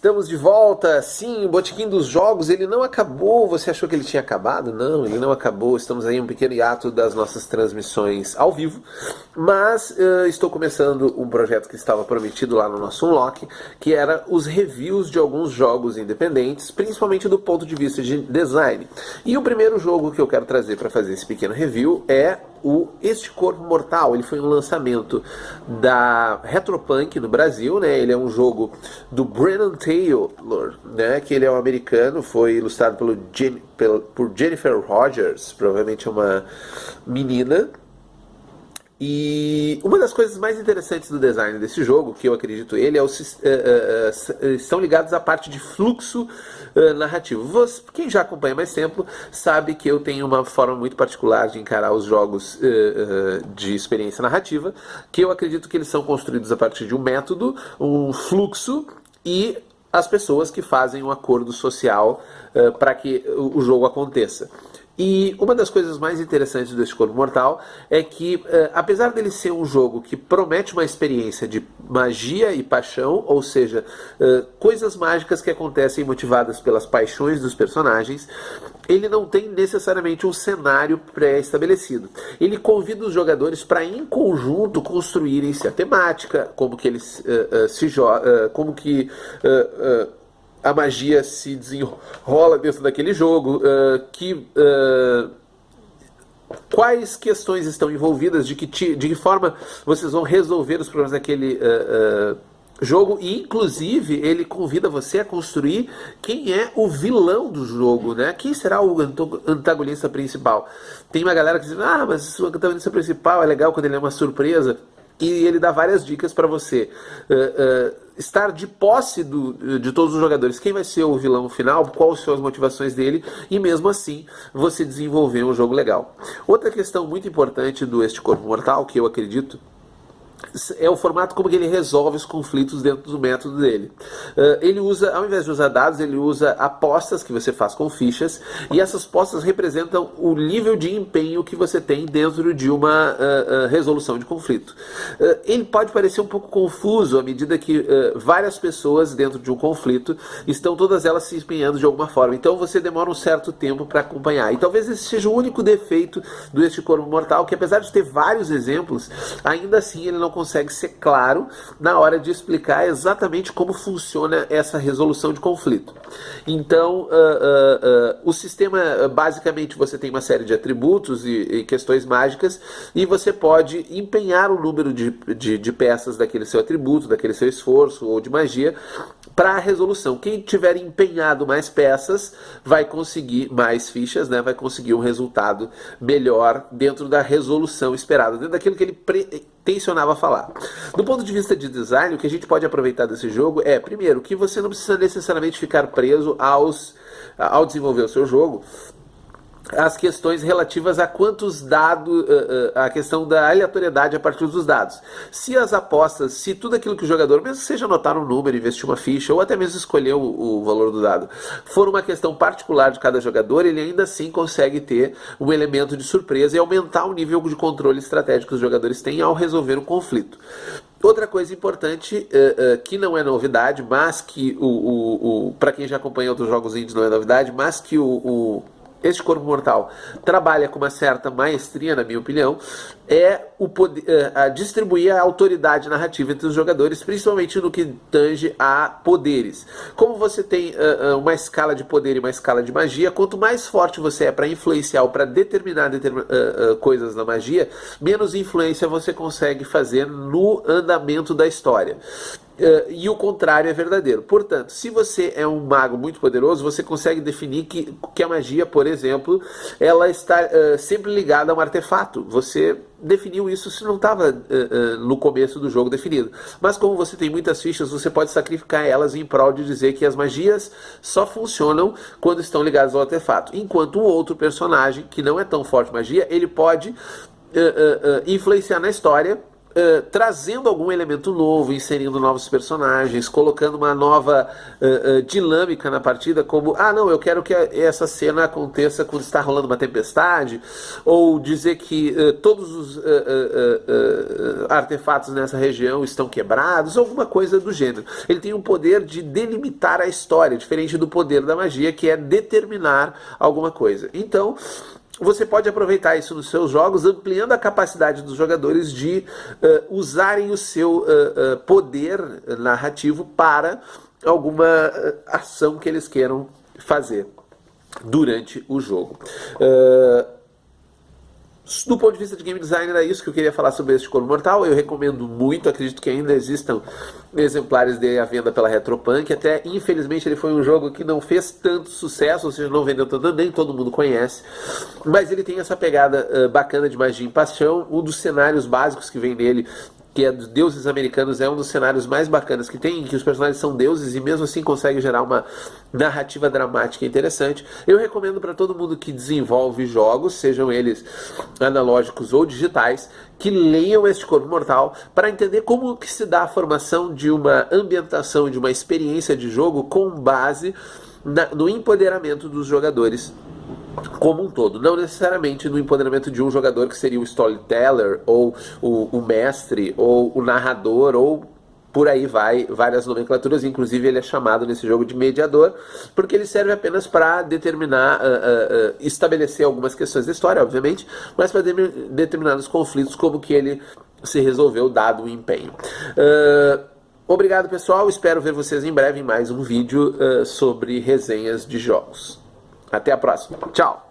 Estamos de volta, sim, o Botequim dos Jogos, ele não acabou, você achou que ele tinha acabado? Não, ele não acabou, estamos aí em um pequeno hiato das nossas transmissões ao vivo, mas estou começando um projeto que estava prometido lá no nosso Unlock, que era os reviews de alguns jogos independentes, principalmente do ponto de vista de design. E o primeiro jogo que eu quero trazer para fazer esse pequeno review é Este Corpo Mortal. Ele foi um lançamento da Retropunk no Brasil, né? Ele é um jogo do Brennan Taylor, né? Que ele é um americano, foi ilustrado por Jennifer Rogers, provavelmente é uma menina. E uma das coisas mais interessantes do design desse jogo, que eu acredito ele, estão ligados à parte de fluxo narrativo. Quem já acompanha mais tempo sabe que eu tenho uma forma muito particular de encarar os jogos de experiência narrativa, que eu acredito que eles são construídos a partir de um método, um fluxo e as pessoas que fazem um acordo social para que o jogo aconteça. E uma das coisas mais interessantes desse Corpo Mortal é que, apesar dele ser um jogo que promete uma experiência de magia e paixão, ou seja, coisas mágicas que acontecem motivadas pelas paixões dos personagens, ele não tem necessariamente um cenário pré-estabelecido. Ele convida os jogadores para, em conjunto, construírem-se a temática, como que eles se jogam, como que a magia se desenrola dentro daquele jogo, quais questões estão envolvidas, de que forma vocês vão resolver os problemas daquele jogo, e inclusive ele convida você a construir quem é o vilão do jogo, né? Quem será o antagonista principal. Tem uma galera que diz, mas o antagonista principal é legal quando ele é uma surpresa. E ele dá várias dicas para você estar de posse de todos os jogadores. Quem vai ser o vilão final, quais são as motivações dele, e mesmo assim você desenvolver um jogo legal. Outra questão muito importante do Este Corpo Mortal, que eu acredito, é o formato como que ele resolve os conflitos dentro do método dele. Ele usa, ao invés de usar dados, ele usa apostas que você faz com fichas, e essas apostas representam o nível de empenho que você tem dentro de uma resolução de conflito. Ele pode parecer um pouco confuso à medida que várias pessoas dentro de um conflito estão todas elas se empenhando de alguma forma, então você demora um certo tempo para acompanhar, e talvez esse seja o único defeito do Este Corpo Mortal, que apesar de ter vários exemplos, ainda assim ele não consegue ser claro na hora de explicar exatamente como funciona essa resolução de conflito. Então, o sistema, basicamente, você tem uma série de atributos e questões mágicas, e você pode empenhar o número de peças daquele seu atributo, daquele seu esforço ou de magia, para a resolução. Quem tiver empenhado mais peças vai conseguir mais fichas, né? Vai conseguir um resultado melhor dentro da resolução esperada, dentro daquilo que ele tensionava falar. Do ponto de vista de design, o que a gente pode aproveitar desse jogo é, primeiro, que você não precisa necessariamente ficar preso ao desenvolver o seu jogo as questões relativas a quantos dados, a questão da aleatoriedade a partir dos dados. Se as apostas, se tudo aquilo que o jogador, mesmo que seja anotar um número, investir uma ficha, ou até mesmo escolher o valor do dado, for uma questão particular de cada jogador, ele ainda assim consegue ter um elemento de surpresa e aumentar o nível de controle estratégico que os jogadores têm ao resolver um conflito. Outra coisa importante, que não é novidade, mas que para quem já acompanha outros jogos indies não é novidade, mas que Este Corpo Mortal trabalha com uma certa maestria, na minha opinião, é distribuir a autoridade narrativa entre os jogadores, principalmente no que tange a poderes. Como você tem uma escala de poder e uma escala de magia, quanto mais forte você é para influenciar ou para determinar coisas na magia, menos influência você consegue fazer no andamento da história. E o contrário é verdadeiro. Portanto, se você é um mago muito poderoso, você consegue definir que a magia, por exemplo, ela está sempre ligada a um artefato. Você definiu isso se não estava no começo do jogo definido. Mas como você tem muitas fichas, você pode sacrificar elas em prol de dizer que as magias só funcionam quando estão ligadas ao artefato. Enquanto o outro personagem, que não é tão forte magia, ele pode influenciar na história trazendo algum elemento novo, inserindo novos personagens, colocando uma nova dinâmica na partida, como, não, eu quero que essa cena aconteça quando está rolando uma tempestade, ou dizer que todos os artefatos nessa região estão quebrados, alguma coisa do gênero. Ele tem o poder de delimitar a história, diferente do poder da magia, que é determinar alguma coisa. Então, você pode aproveitar isso nos seus jogos, ampliando a capacidade dos jogadores de usarem o seu poder narrativo para alguma ação que eles queiram fazer durante o jogo. Do ponto de vista de game design, era isso que eu queria falar sobre este Corpo Mortal. Eu recomendo muito, acredito que ainda existam exemplares dele à venda pela Retropunk. Até, infelizmente, ele foi um jogo que não fez tanto sucesso, ou seja, não vendeu tanto, nem todo mundo conhece. Mas ele tem essa pegada bacana de magia em paixão. Um dos cenários básicos que vem nele, que é dos deuses americanos, é um dos cenários mais bacanas que tem, em que os personagens são deuses e mesmo assim consegue gerar uma narrativa dramática interessante. Eu recomendo para todo mundo que desenvolve jogos, sejam eles analógicos ou digitais, que leiam este Corpo Mortal para entender como que se dá a formação de uma ambientação, de uma experiência de jogo com base no empoderamento dos jogadores como um todo, não necessariamente no empoderamento de um jogador que seria o storyteller, ou o mestre, ou o narrador, ou por aí vai, várias nomenclaturas. Inclusive ele é chamado nesse jogo de mediador, porque ele serve apenas para determinar, estabelecer algumas questões da história, obviamente, mas para determinados conflitos, como que ele se resolveu dado o empenho. Obrigado, pessoal, espero ver vocês em breve em mais um vídeo sobre resenhas de jogos. Até a próxima. Tchau!